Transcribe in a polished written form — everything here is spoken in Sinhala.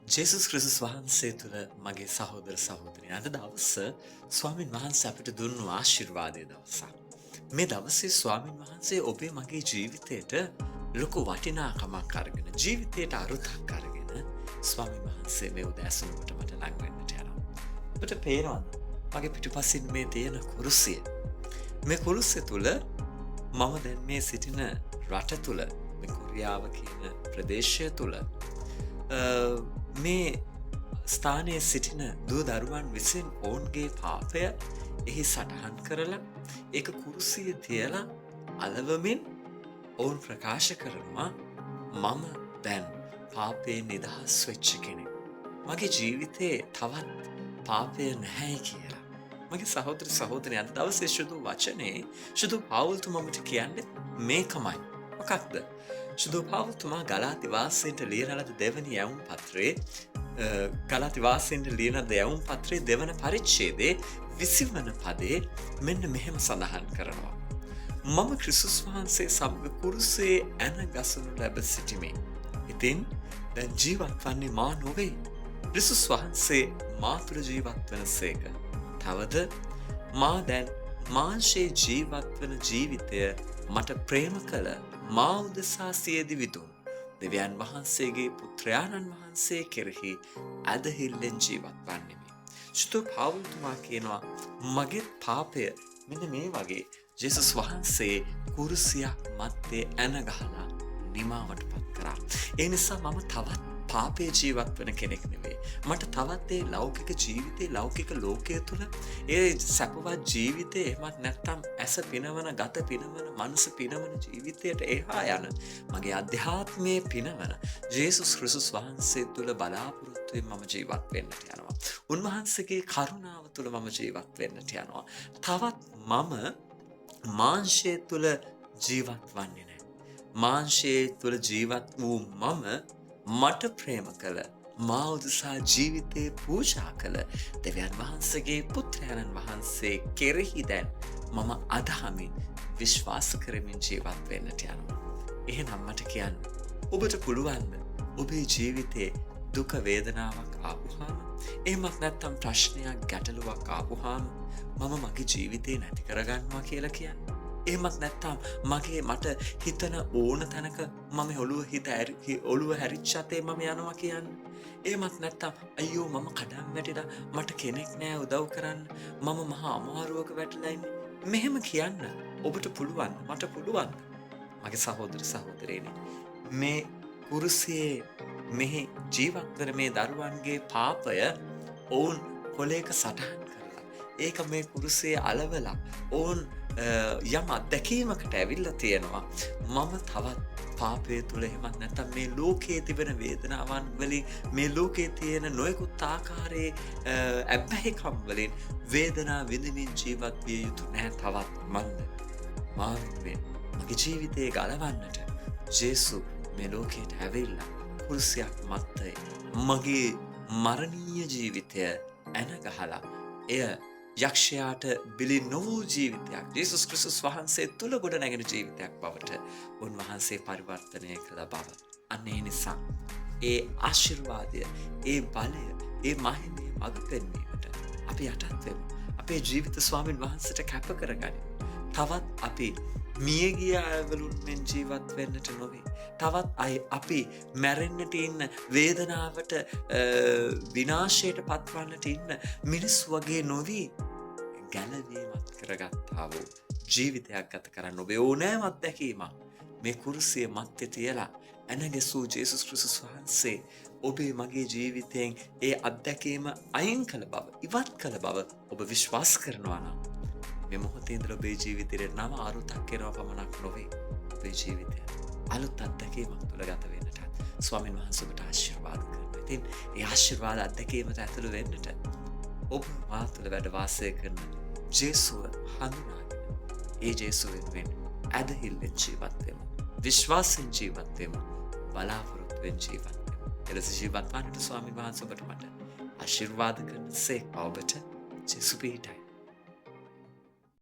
ජේසුස් ක්‍රිස්තුස් වහන්සේ තුළ මගේ සහෝදර සහෝදරියන් අද දවස ස්වාමින් වහන්සේ අපිට දුන්නු ආශිර්වාදයේ දවසක්. මේ දවසේ ස්වාමින් වහන්සේ ඔබේ මගේ ජීවිතයට ලොකු වටිනාකමක් අරගෙන ජීවිතයට අරුතක් අරගෙන ස්වාමින් වහන්සේ මේ උදෑසනකට මට ලං වෙන්නට යනවා. ඔබට පේනවද? මගේ පිටුපසින් මේ තියෙන කුරුසිය. මේ කුරුසිය තුළ මම දැන් මේ සිටින රට තුළ මේ කොරියාව කියන ප්‍රදේශය තුළ මේ ස්ථානයේ සිටින දූ දරුවන් විසින් ඔවුන්ගේ පාපය එහි සටහන් කරලා ඒක කුරුසියේ තියලා අලවමින් ඔවුන් ප්‍රකාශ කරනවා මම දැන් පාපයෙන් නිදහස් වෙච්ච කෙනෙක්. මගේ ජීවිතේ තවත් පාපය නැහැ කියලා. මගේ සහෝදර සහෝදරයන් අද දවසේ සුදු වචනේ සුදු පවුල්තුමට කියන්නේ මේකමයි. මොකක්ද? සුදු පවුල්තුමා ගලාති වාසීන්ට ලියන ලද දෙවනි යැවුම් පත්‍රයේ ගලාති වාසීන්ට ලියන යැවුම් පත්‍රයේ දෙවන පරිච්ඡේදයේ 20 වන පදයේ මෙන්න මෙහෙම සඳහන් කරනවා. මම ක්‍රිස්තුස් වහන්සේ සමග කුරුසයේ ඇන ගසනු ලැබ සිටිමි. ඉතින් දැන් ජීවත් වන්නේ මා නොවේ. ක්‍රිස්තුස් වහන්සේ මා තුළ ජීවත් වනසේක. තවද මා දැන් මාංශයේ ජීවත් වන ජීවිතය මට ප්‍රේම කළ මා උදෙසා සියදි විදුන් දෙවියන් වහන්සේගේ පුත්‍රයාණන් වහන්සේ කෙරෙහි ඇදහිල්ලෙන් ජීවත් වන්නෙමි. සුදු පවුල්තුමා කියනවා මගේ පාපය මෙන්න මේ වගේ ජේසුස් වහන්සේ කුරුසියක් මැත්තේ ඇන ගහලා නිමාවට පත් කරා. ඒ නිසා මම තවත් පාපේ ජීවත් වන කෙනෙක් නෙවෙයි. මට තවත් ඒ ලෞකික ජීවිතේ ලෞකික ලෝකයේ තුල ඒ සැපවත් ජීවිතේ එහෙමත් නැත්නම් ඇස පිනවන ගත පිනවන මනස පිනවන ජීවිතයට එහා යන මගේ අධ්‍යාත්මයේ පිනවන ජේසුස් ක්‍රිස්තුස් වහන්සේ තුල බලාපොරොත්තුෙන් මම ජීවත් වෙන්නට යනවා. උන්වහන්සේගේ කරුණාව තුල මම ජීවත් වෙන්නට යනවා. තවත් මම මාංශය තුල ජීවත් වන්නේ නැහැ. මාංශය තුල ජීවත් වූ මම මට ප්‍රේම කළ මා උදෙසා ජීවිතේ පූජා කළ දෙවියන් වහන්සේගේ පුත්‍රයන්න් වහන්සේ කෙරෙහි දැන් මම අදහමින් විශ්වාස කරමින් ජීවත් වෙන්නට යනවා. එහෙනම් මට කියන්න ඔබට පුළුවන්ද ඔබේ ජීවිතේ දුක වේදනාවක් ආපුහම එහෙමත් නැත්නම් ප්‍රශ්නයක් ගැටලුවක් ආපුහම මම මගේ ජීවිතේ නැති කරගන්නවා කියලා කියන්නේ? එහෙමත් නැත්නම් මට හිතන ඕන තැනක මම ඔළුව හැරිච්චතේ මම යනවා කියන්නේ. එහෙමත් නැත්නම් අයියෝ මම කඩම් වැටිලා මට කෙනෙක් නෑ උදව් කරන්න. මම මහා අමාරුවක වැටලා ඉන්නේ. මෙහෙම කියන්න ඔබට පුළුවන්. මට පුළුවන්. මගේ සහෝදර සහෝදරියනි මේ කුරුසියේ මෙහි ජීවත් වෙන මේ දරුවන්ගේ පාපය ඔවුන් කොලයක සටහන් කරලා ඒක මේ කුරුසියේ අලවලා ඔවුන් යම් අත්දැකීමකට ඇවිල්ලා තියෙනවා. මම තවත් පාපය තුළ එහෙමත් නැත්නම් මේ ලෝකයේ තිබෙන වේදනාවන් වලින් මේ ලෝකයේ තියෙන නොයෙකුත් ආකාරයේ අබ්බැහිකම් වලින් වේදනා විඳින්මින් ජීවත් විය යුතු නැහැ. තවත් මාවෙන් මගේ ජීවිතේ ගලවන්නට ජේසු මේ ලෝකයට ඇවිල්ලා කුරුසියක් මැත්තේ මගේ මරණීය ජීවිතය ඇන ගහලා එය යක්ෂයාට බිලි නොවූ ජීවිතයක් ජේසුස් ක්‍රිස්තුස් වහන්සේ තුළ ගොඩ නැගෙන ජීවිතයක් බවට උන්වහන්සේ පරිවර්තනය කළ බව. අන්න ඒ නිසා ඒ ආශිර්වාදය, ඒ බලය, ඒ මහිමේ මඟ පෙන්වීමට අපි යටත් වෙමු. අපේ ජීවිත ස්වාමින් වහන්සේට කැප කරගනිමු. තවත් අපි මියගිය අයවලුන් මෙන් ජීවත් වෙන්නට නොවේ. තවත් අපි මැරෙන්නට ඉන්න වේදනාවට විනාශයට පත්වන්නට ඉන්න මිනිස් වගේ නොවී ගැලවීමත් කරගත්තා වූ ජීවිතයක් ගත කරන්න ඔබේ ඕනෑම අත්දැකීමක් මේ කුරුසිය මැත්තේ තියලා ඇනගැසූ ජේසුස් ක්‍රිස්තුස් වහන්සේ ඔබේ මගේ ජීවිතයෙන් ඒ අත්දැකීම අයින් කළ බව, ඉවත් කළ බව ඔබ විශ්වාස කරනවා නම් මේ මොහොතේ ඉඳලා ඔබේ ජීවිතේ නව අරුතක් වෙනවා පමණක් නොවේ. ඔබේ ජීවිතය අලුත් අත්දැකීමක් තුළ ගත වෙන්නට ස්වාමීන් වහන්සේ ඔබට ආශිර්වාද කරනවා. ඉතින් ඒ ආශිර්වාද අත්දැකීමට ඇතුළු වෙන්නට ඔබ මා තුළ වැඩ වාසය කරන ජේසුව හඳුනාගෙන ඒ ජේසුව වෙනුවෙන් ඇදහිල්ලෙන් ජීවත් වෙමු. විශ්වාසයෙන් ජීවත් වෙමු. බලාපොරොත්තුවෙන් ජීවත් වෙමු. එලෙස ජීවත් වන්නට ස්වාමීන් වහන්සේ ඔබට මට ආශිර්වාද කරන සේක ඔබට ජේසු පිහිටයි.